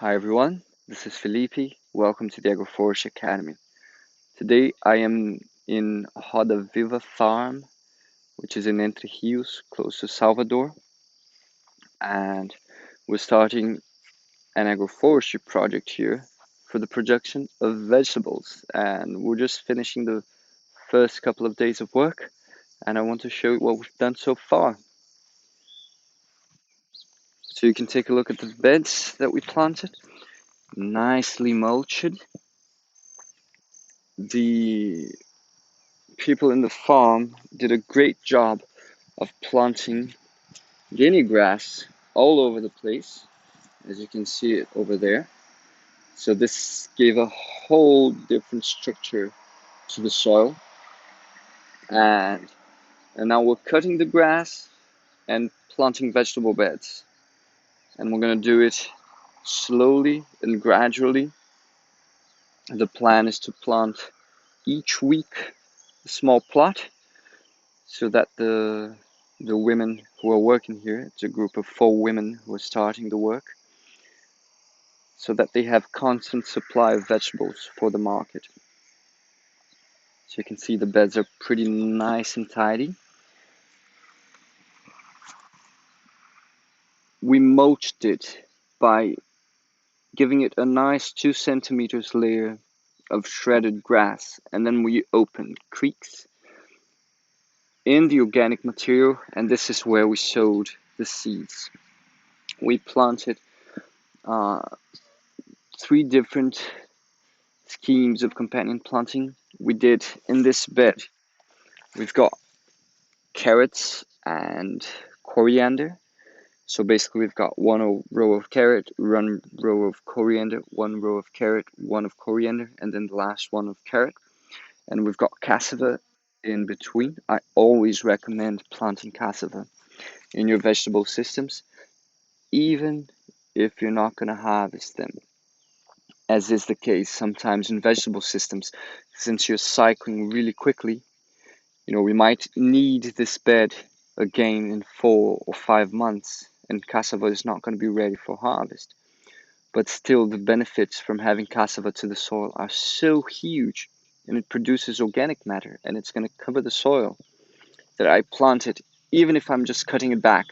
Hi everyone, this is Felipe. Welcome to the Agroforestry Academy. Today I am in Roda Viva farm, which is in Entre Rios, close to Salvador, and we're starting an agroforestry project here for the production of vegetables. And we're just finishing the first couple of days of work, and I want to show you what we've done so far. So you can take a look at the beds that we planted, nicely mulched. The people in the farm did a great job of planting guinea grass all over the place, as you can see it over there. So this gave a whole different structure to the soil. And, and now we're cutting the grass and planting vegetable beds. And we're going to do it slowly and gradually. The plan is to plant each week a small plot so that the women who are working here, it's a group of 4 women who are starting the work, so that they have constant supply of vegetables for the market. So you can see the beds are pretty nice and tidy. We mulched it by giving it a nice 2 centimeters layer of shredded grass, and then we opened creeks in the organic material, and this is where we sowed the seeds. We planted 3 different schemes of companion planting. We did in this bed, we've got carrots and coriander. So basically we've got one row of carrot, 1 row of coriander, 1 row of carrot, 1 of coriander, and then the last one of carrot. And we've got cassava in between. I always recommend planting cassava in your vegetable systems, even if you're not going to harvest them, as is the case sometimes in vegetable systems. Since you're cycling really quickly, we might need this bed again in 4 or 5 months, and cassava is not going to be ready for harvest. But still, the benefits from having cassava to the soil are so huge, and it produces organic matter, and it's going to cover the soil, that I plant it, even if I'm just cutting it back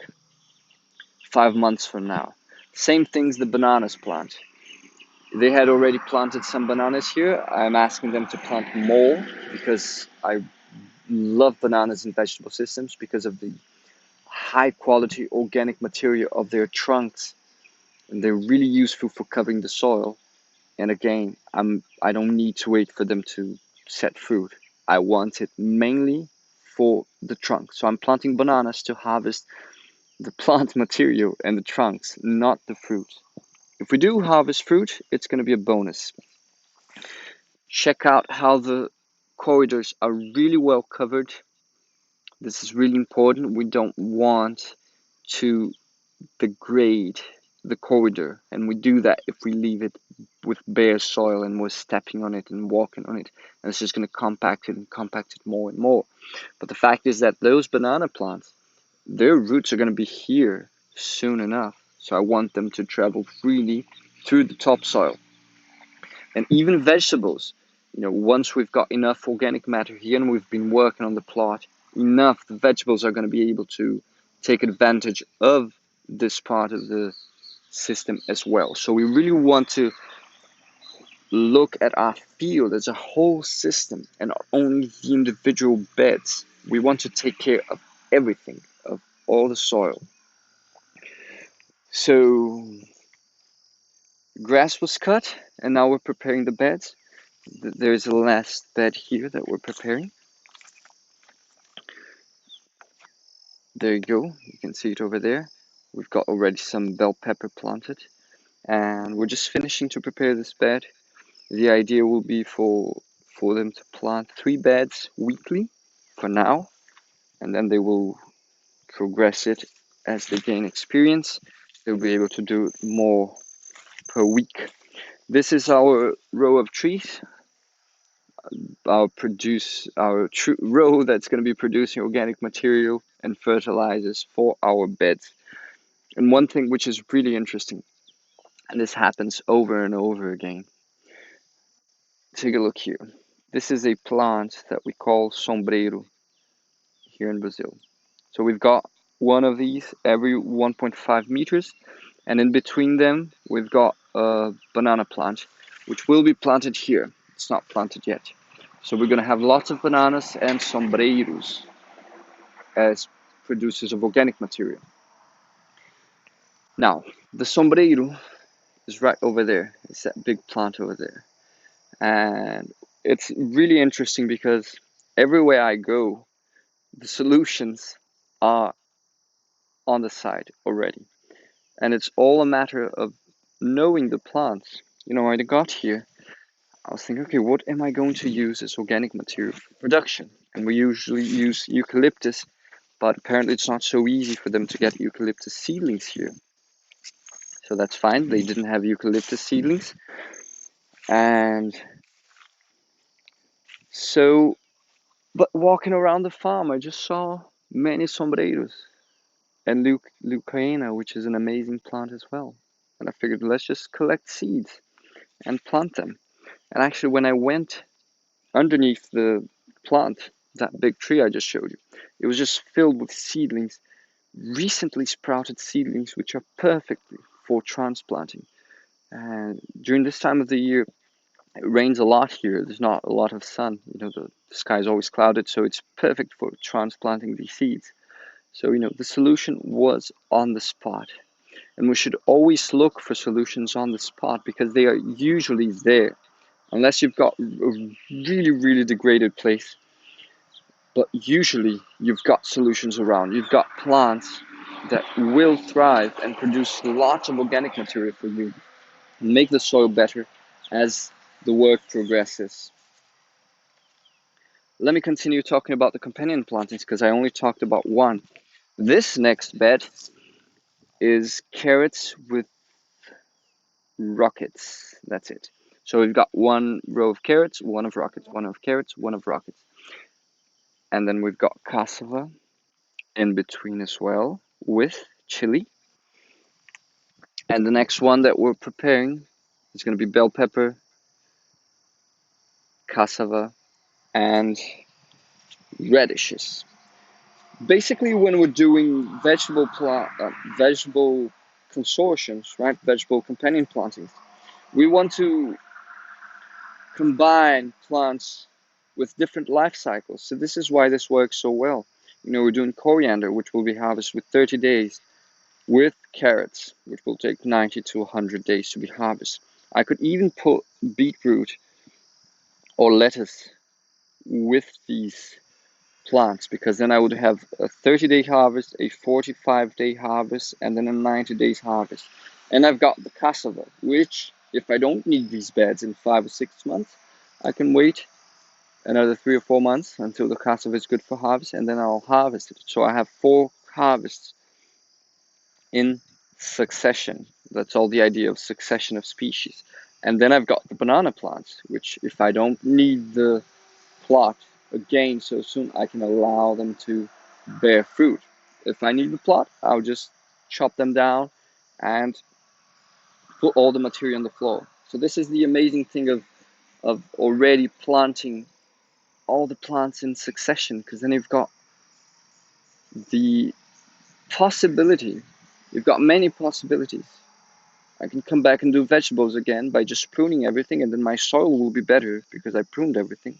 5 months from now. Same things the bananas plant. They had already planted some bananas here. I'm asking them to plant more because I love bananas in vegetable systems because of the high quality organic material of their trunks, and they're really useful for covering the soil. And again, I don't need to wait for them to set fruit. I want it mainly for the trunk. So I'm planting bananas to harvest the plant material and the trunks, not the fruit. If we do harvest fruit, it's going to be a bonus. Check out how the corridors are really well covered. This is really important. We don't want to degrade the corridor, and we do that if we leave it with bare soil and we're stepping on it and walking on it, and it's just going to compact it more and more. But the fact is that those banana plants, their roots are going to be here soon enough, so I want them to travel freely through the topsoil. And even vegetables, once we've got enough organic matter here and we've been working on the plot enough, the vegetables are going to be able to take advantage of this part of the system as well. So we really want to look at our field as a whole system and not only the individual beds. We want to take care of everything, of all the soil. So grass was cut, and now we're preparing the beds. There's a last bed here that we're preparing. There you go, you can see it over there. We've got already some bell pepper planted, and we're just finishing to prepare this bed. The idea will be for them to plant 3 beds weekly for now, and then they will progress it as they gain experience. They'll be able to do more per week. This is our row of trees, our row that's going to be producing organic material and fertilizers for our beds. And one thing which is really interesting, And this happens over and over again. Take a look here. This is a plant that we call sombreiro here in Brazil. So we've got one of these every 1.5 meters, and in between them we've got a banana plant, which will be planted here. It's not planted yet. So we're gonna have lots of bananas and sombreiros as producers of organic material. Now, the sombreiro is right over there. It's that big plant over there. And it's really interesting because everywhere I go, the solutions are on the side already. And it's all a matter of knowing the plants. When I got here, I was thinking, okay, what am I going to use as organic material for production? And we usually use eucalyptus, but apparently it's not so easy for them to get eucalyptus seedlings here. So that's fine. They didn't have eucalyptus seedlings. And so, but walking around the farm, I just saw many sombreiros and leucaena, which is an amazing plant as well. And I figured, let's just collect seeds and plant them. And actually, when I went underneath the plant, that big tree I just showed you, it was just filled with seedlings, recently sprouted seedlings, which are perfect for transplanting. And during this time of the year, it rains a lot here. There's not a lot of sun. The sky is always clouded, so it's perfect for transplanting these seeds. So, the solution was on the spot. And we should always look for solutions on the spot because they are usually there. Unless you've got a really, really degraded place. But usually you've got solutions around. You've got plants that will thrive and produce lots of organic material for you. Make the soil better as the work progresses. Let me continue talking about the companion plantings because I only talked about one. This next bed is carrots with rockets. That's it. So we've got one row of carrots, one of rockets, one of carrots, one of rockets. And then we've got cassava in between as well with chili. And the next one that we're preparing is going to be bell pepper, cassava, and radishes. Basically, when we're doing vegetable consortiums, right? Vegetable companion plantings, we want to combine plants with different life cycles. So this is why this works so well. We're doing coriander, which will be harvested with 30 days, with carrots, which will take 90 to 100 days to be harvested. I could even put beetroot or lettuce with these plants because then I would have a 30-day harvest, a 45-day harvest, and then a 90 days harvest. And I've got the cassava, which if I don't need these beds in 5 or 6 months, I can wait another 3 or 4 months until the cassava is good for harvest, and then I'll harvest it. So I have 4 harvests in succession. That's all the idea of succession of species. And then I've got the banana plants, which if I don't need the plot again so soon, I can allow them to bear fruit. If I need the plot, I'll just chop them down and put all the material on the floor. So this is the amazing thing of already planting all the plants in succession, because then you've got the possibility, you've got many possibilities. I can come back and do vegetables again by just pruning everything, and then my soil will be better because I pruned everything.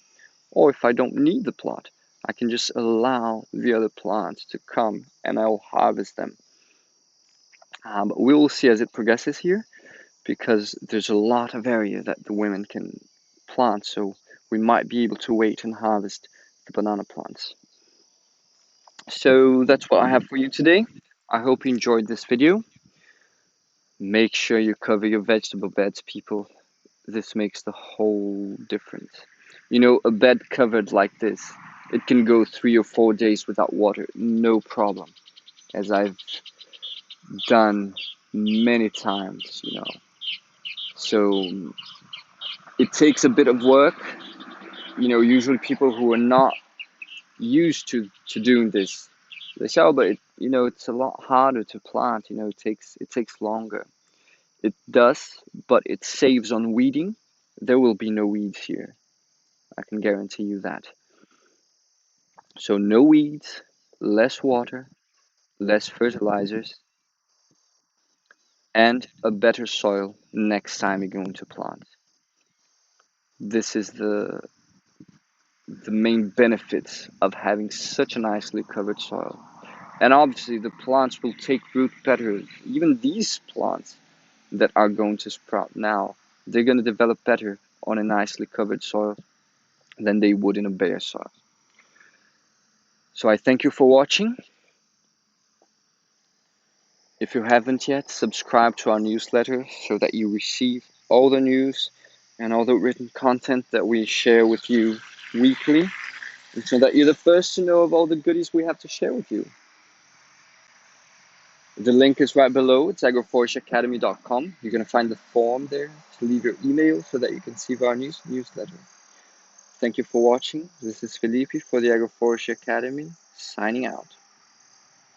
Or if I don't need the plot, I can just allow the other plants to come and I'll harvest them. But we will see as it progresses here, because there's a lot of area that the women can plant, so we might be able to wait and harvest the banana plants. So that's what I have for you today. I hope you enjoyed this video. Make sure you cover your vegetable beds, people. This makes the whole difference. A bed covered like this, it can go 3 or 4 days without water, no problem, as I've done many times. So it takes a bit of work. Usually people who are not used to doing this, they say, oh, but it's a lot harder to plant. It takes longer. It does, but it saves on weeding. There will be no weeds here. I can guarantee you that. So no weeds, less water, less fertilizers, and a better soil next time you're going to plant. This is the main benefits of having such a nicely covered soil. And obviously the plants will take root better. Even these plants that are going to sprout now, they're going to develop better on a nicely covered soil than they would in a bare soil. So I thank you for watching. If you haven't yet, subscribe to our newsletter so that you receive all the news and all the written content that we share with you weekly, and so that you're the first to know of all the goodies we have to share with you. The link is right below. It's agroforestryacademy.com. You're going to find the form there to leave your email so that you can receive our newsletter. Thank you for watching. This is Felipe for the Agroforestry Academy, signing out.